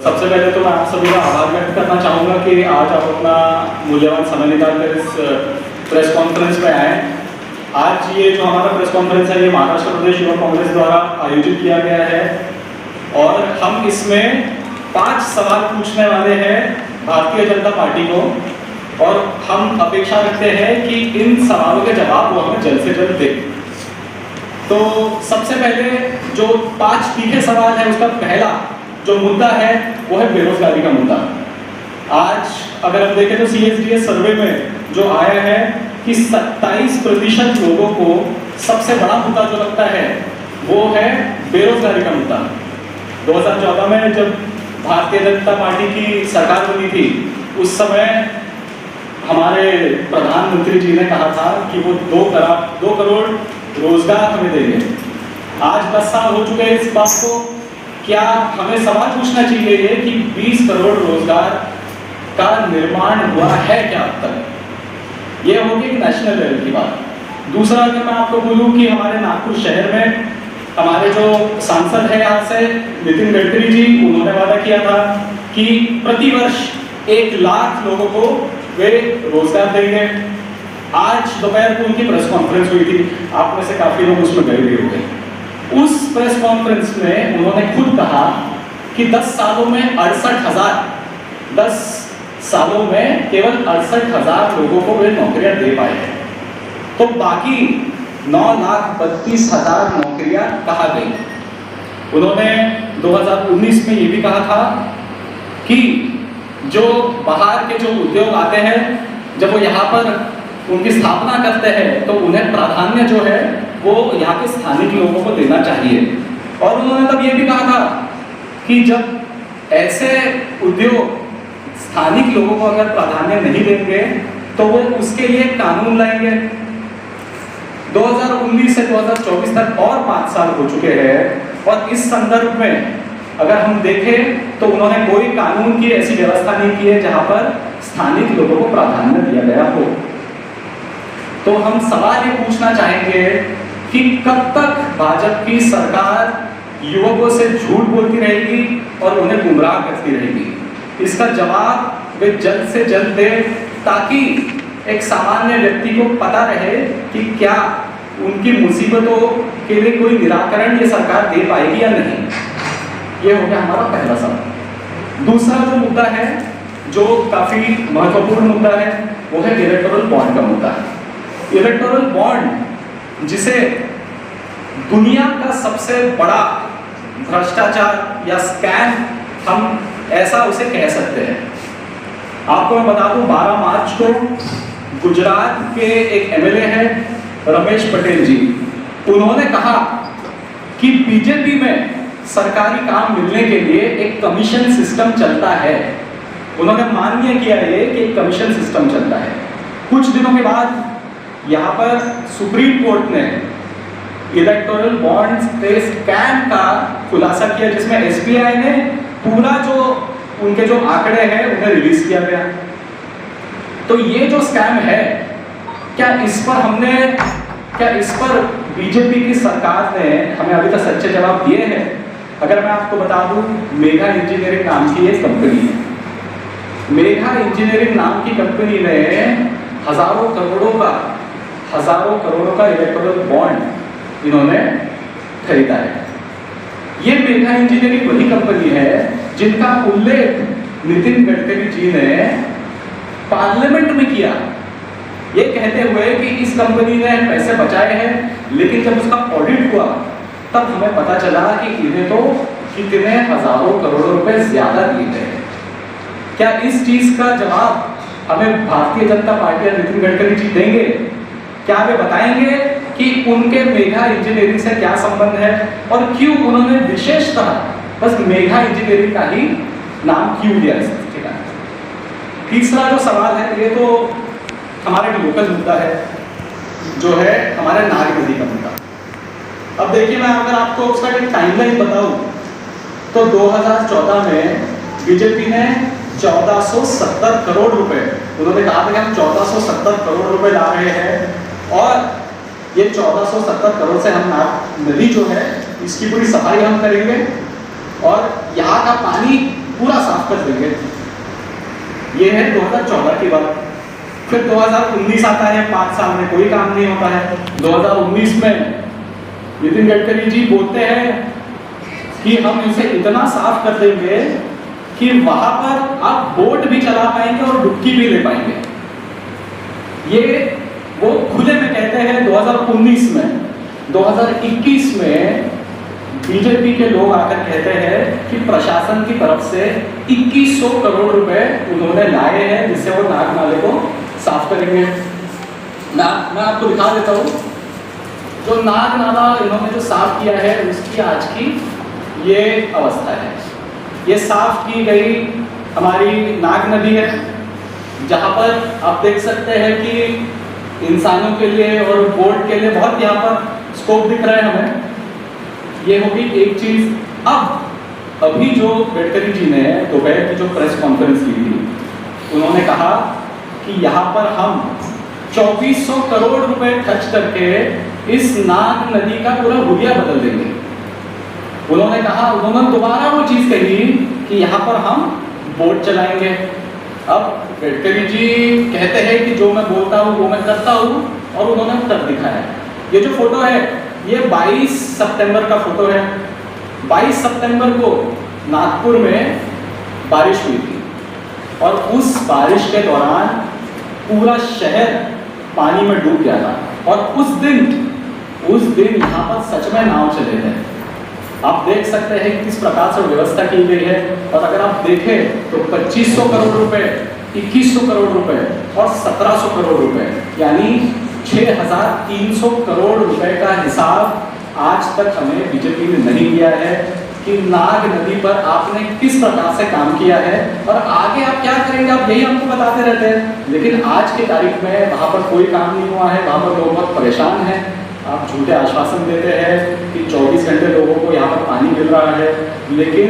सबसे पहले तो मैं आप सभी का आभार व्यक्त करना चाहूँगा कि आज आप अपना मूल्यवान समय निकाल कर इस प्रेस कॉन्फ्रेंस में आए। आज ये जो हमारा प्रेस कॉन्फ्रेंस है ये महाराष्ट्र प्रदेश युवा कांग्रेस द्वारा आयोजित किया गया है और हम इसमें 5 सवाल पूछने वाले हैं भारतीय जनता पार्टी को और हम अपेक्षा रखते हैं कि इन सवालों के जवाब वो हमें जल्द से जल्द दें। तो सबसे पहले जो 5 तीखे सवाल है उसका पहला जो मुद्दा है वो है बेरोजगारी का मुद्दा। आज अगर हम देखें तो CSDS सर्वे में जो आया है कि 27% लोगों को सबसे बड़ा मुद्दा जो लगता है वो है बेरोजगारी का मुद्दा। 2014 में जब भारतीय जनता पार्टी की सरकार बनी थी उस समय हमारे प्रधानमंत्री जी ने कहा था कि वो 2 करोड़ रोजगार हमें देंगे। आज 10 साल हो चुके हैं इस बात को। क्या हमें सवाल पूछना चाहिए कि 20 करोड़ रोजगार का निर्माण हुआ है क्या अब तक? ये होगी कि नेशनल लेवल की बात। दूसरा अगर मैं आपको बोलूं कि हमारे नागपुर शहर में हमारे जो सांसद है यहाँ से नितिन गडकरी जी, उन्होंने वादा किया था कि प्रतिवर्ष 1 लाख लोगों को वे रोजगार देंगे। आज दोपहर को उनकी प्रेस कॉन्फ्रेंस हुई थी, आप में से काफी लोग उसमें गए भी होंगे। उस प्रेस कॉन्फ्रेंस में उन्होंने खुद कहा कि 10 सालों में 68,000 10 सालों में केवल 68,000 लोगों को वे नौकरियां दे पाए हैं। तो बाकी 9,32,000 नौकरियां कहाँ गई? उन्होंने 2019 में ये भी कहा था कि जो बाहर के जो उद्योग आते हैं जब वो यहाँ पर उनकी स्थापना करते हैं तो उन्हें प्राधान्य जो है वो यहाँ के स्थानिक लोगों को देना चाहिए। और उन्होंने तब ये भी कहा था कि जब ऐसे उद्योग स्थानिक लोगों को अगर प्राधान्य नहीं देंगे तो वो उसके लिए कानून लाएंगे। 2019 से 2024 तक और 5 साल हो चुके हैं और इस संदर्भ में अगर हम देखें तो उन्होंने कोई कानून की ऐसी व्यवस्था नहीं की है जहां पर स्थानिक लोगों को प्राधान्य दिया गया हो। तो हम सवाल ये पूछना चाहेंगे कि कब तक भाजपा की सरकार युवकों से झूठ बोलती रहेगी और उन्हें गुमराह करती रहेगी? इसका जवाब वे जल्द से जल्द दे ताकि एक सामान्य व्यक्ति को पता रहे कि क्या उनकी मुसीबतों के लिए कोई निराकरण ये सरकार दे पाएगी या नहीं। ये हो गया हमारा पहला सवाल। दूसरा जो मुद्दा है जो काफी महत्वपूर्ण मुद्दा है वो है इलेक्टोरल बॉन्ड का मुद्दा। इलेक्टोरल बॉन्ड जिसे दुनिया का सबसे बड़ा भ्रष्टाचार या स्कैम हम ऐसा उसे कह सकते हैं। आपको मैं बता दूं 12 मार्च को गुजरात के एक MLA है रमेश पटेल जी, उन्होंने कहा कि बीजेपी में सरकारी काम मिलने के लिए एक कमीशन सिस्टम चलता है। उन्होंने मान्य किया है कि एक कमीशन सिस्टम चलता है। कुछ दिनों के बाद यहाँ पर सुप्रीम कोर्ट ने इलेक्टोरल बॉन्ड्स के स्कैम का खुलासा किया जिसमें SBI ने पूरा जो उनके जो आंकड़े हैं उन्हें रिलीज किया गया। तो ये जो स्कैम है क्या इस पर बीजेपी की सरकार ने हमें अभी तक सच्चे जवाब दिए हैं? अगर मैं आपको बता दूं मेघा इंजीनियरिंग नाम की एक कंपनी है। मेघा इंजीनियरिंग नाम की कंपनी ने हजारों करोड़ों का इलेक्टोरल बॉन्ड इन्होंने खरीदा है। ये मेघा इंजीनियरिंग वही कंपनी है जिनका उल्लेख नितिन गडकरी जी ने पार्लियामेंट में किया, ये कहते हुए कि इस कंपनी ने पैसे बचाए हैं, लेकिन जब उसका ऑडिट हुआ तब हमें पता चला कि इन्हें तो कितने हजारों करोड़ों रुपए ज्यादा दिए गए। क्या इस चीज का जवाब हमें भारतीय जनता पार्टी या नितिन गडकरी जी देंगे? क्या वे बताएंगे कि उनके मेघा इंजीनियरिंग से क्या संबंध है और क्यों उन्होंने विशेषतः बस मेघा इंजीनियरिंग का ही नाम क्यों लिया इस ठिकाने? तीसरा जो सवाल है ये तो हमारे लोकल मुद्दा है जो है हमारे नाग नदी का मुद्दा। अब देखिए मैं अगर आपको उसका एक टाइमलाइन बताऊं तो 2014 में बीजेपी ने 1470 करोड़ रुपए, उन्होंने कहा था कि हम 1470 करोड़ रुपए ला रहे हैं और ये 1470 करोड़ से हम नाग नदी जो है इसकी पूरी सफाई हम करेंगे और यहाँ का पानी पूरा कर देंगे। ये है 2014 की बात। फिर 2019 आता है, 5 साल में कोई काम नहीं होता है। 2019 में नितिन गडकरी जी बोलते हैं कि हम इसे इतना साफ कर देंगे कि वहां पर आप बोट भी चला पाएंगे और डुबकी भी ले पाएंगे। ये वो खुले में कहते हैं 2019 में। 2021 में बीजेपी के लोग आकर कहते हैं कि प्रशासन की तरफ से 2100 करोड़ रुपए उन्होंने लाए हैं जिससे वो नाग नाले को साफ करेंगे। मैं आपको दिखा देता हूँ। जो नाग नाला इन्होंने जो साफ किया है उसकी आज की ये अवस्था है। ये साफ की गई हमारी नाग नदी है, जहाँ पर आप देख सकते हैं कि इंसानों के लिए और बोट के लिए बहुत यहाँ पर स्कोप दिख रहा है हमें। ये होगी एक चीज। अब अभी जो गडकरी जी ने दोपहर की जो प्रेस कॉन्फ्रेंस की थी, उन्होंने कहा कि यहाँ पर हम 2400 करोड़ रुपए खर्च करके इस नाग नदी का पूरा हुलिया बदल देंगे। उन्होंने कहा, उन्होंने दोबारा वो चीज कही कि यहाँ पर हम बोट चलाएंगे। अब गडकरी जी कहते हैं कि जो मैं बोलता हूँ वो मैं करता हूँ, और उन्होंने कर दिखाया। ये जो फोटो है ये 22 सितंबर का फोटो है। 22 सितंबर को नागपुर में बारिश हुई थी और उस बारिश के दौरान पूरा शहर पानी में डूब गया था। और उस दिन यहाँ पर सच में नाव चले थे। आप देख सकते हैं किस प्रकार से व्यवस्था की गई है। और अगर आप देखें तो 2500 करोड़ रुपए, 2100 करोड़ रुपए और 1700 करोड़ रुपए, यानी 6300 करोड़ रुपए का हिसाब आज तक हमें बीजेपी ने नहीं दिया है कि नाग नदी पर आपने किस प्रकार से काम किया है और आगे आप क्या करेंगे। आप यही हमको बताते रहते हैं, लेकिन आज की तारीख में वहां पर कोई काम नहीं हुआ है। वहां पर लोग बहुत परेशान हैं। आप झूठे आश्वासन देते हैं कि 24 घंटे लोगों को यहाँ पर पानी मिल रहा है, लेकिन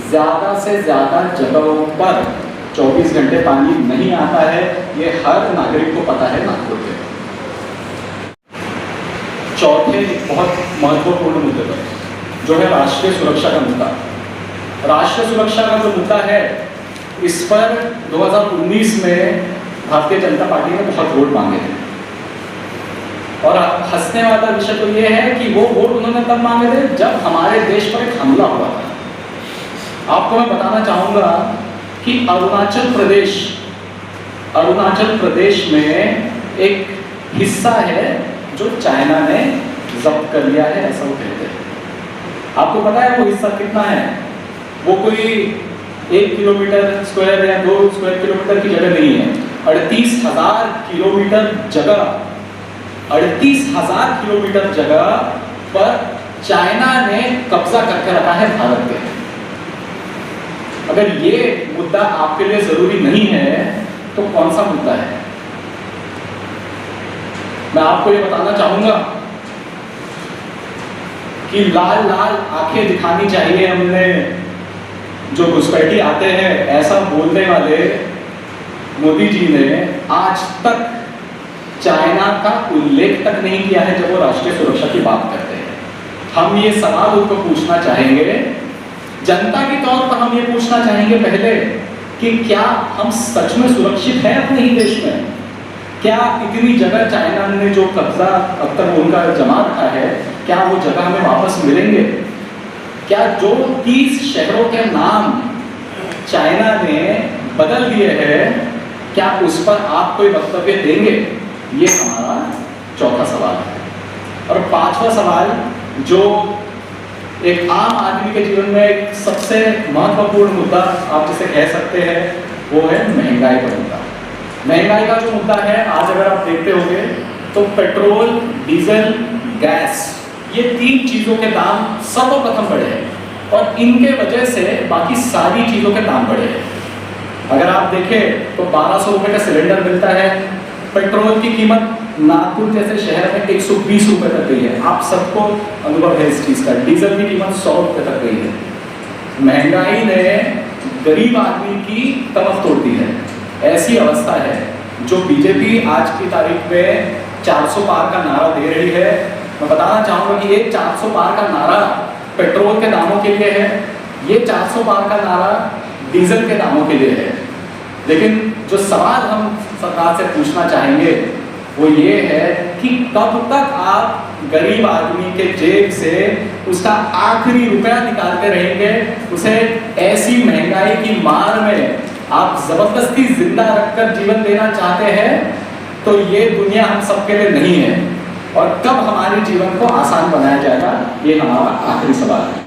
ज़्यादा से ज़्यादा जगहों पर 24 घंटे पानी नहीं आता है। ये हर नागरिक को पता है नागपुर के। चौथे बहुत महत्वपूर्ण मुद्दे पर जो है राष्ट्रीय सुरक्षा का मुद्दा। राष्ट्रीय सुरक्षा का जो मुद्दा है, इस पर 2019 में भारतीय जनता पार्टी ने बहुत वोट मांगे थे। और हंसने वाला विषय तो ये है कि वो वोट उन्होंने तब मांगे थे जब हमारे देश पर एक हमला हुआ था। आपको मैं बताना चाहूंगा कि अरुणाचल प्रदेश में एक हिस्सा है जो चाइना ने जब्त कर लिया है, ऐसा वो कहते हैं। आपको पता है वो हिस्सा कितना है? वो कोई 1 किलोमीटर स्क्वायर या 2 स्क्वायर किलोमीटर की जगह नहीं है। 38,000 किलोमीटर जगह, 38,000 किलोमीटर जगह पर चाइना ने कब्जा करके रखा है भारत के। अगर ये मुद्दा आपके लिए जरूरी नहीं है तो कौन सा मुद्दा है? मैं आपको ये बताना चाहूंगा कि लाल लाल आंखें दिखानी चाहिए हमने। जो घुसपैठी आते हैं ऐसा बोलने वाले मोदी जी ने आज तक चाइना का उल्लेख तक नहीं किया है जब वो राष्ट्रीय सुरक्षा की बात करते हैं। हम ये सवाल उनको पूछना चाहेंगे, जनता के तौर पर हम ये पूछना चाहेंगे पहले कि क्या हम सच में सुरक्षित हैं अपने ही देश में? क्या इतनी जगह चाइना ने जो कब्जा अब तक उनका जमा रखा है, क्या वो जगह हमें वापस मिलेंगे? क्या जो 30 शहरों के नाम चाइना ने बदल दिए हैं, क्या उस पर आप कोई वक्तव्य देंगे? ये हमारा चौथा सवाल है। और पांचवा सवाल जो एक आम आदमी के जीवन में एक सबसे महत्वपूर्ण मुद्दा आप जिसे कह सकते हैं, वो है महंगाई का मुद्दा। महंगाई का जो मुद्दा है, आज अगर आप देखते होंगे तो पेट्रोल, डीजल, गैस, ये 3 चीजों के दाम सर्वप्रथम बढ़े हैं और इनके वजह से बाकी सारी चीजों के दाम बढ़े हैं। अगर आप देखें तो 1200 रुपए का सिलेंडर मिलता है। पेट्रोल की कीमत नागपुर जैसे शहर में 120 रुपए तक गई है। आप सबको अनुभव है इस चीज का। डीजल की कीमत 100 रुपए तक गई है। महंगाई ने गरीब आदमी की कमर तोड़ दी है। ऐसी अवस्था है जो बीजेपी आज की तारीख में 400 पार का नारा दे रही है। मैं बताना चाहूंगा कि ये 400 पार का नारा पेट्रोल के दामों के लिए है। ये 400 पार का नारा डीजल के दामों के लिए है। लेकिन जो सवाल हम सरकार से पूछना चाहेंगे वो ये है कि कब तक आप गरीब आदमी के जेब से उसका आखिरी रुपया निकालते रहेंगे, उसे ऐसी महंगाई की मार में आप जबरदस्ती जिंदा रखकर जीवन देना चाहते हैं, तो ये दुनिया हम सबके लिए नहीं है। और कब हमारे जीवन को आसान बनाया जाएगा, ये हमारा आखिरी सवाल है।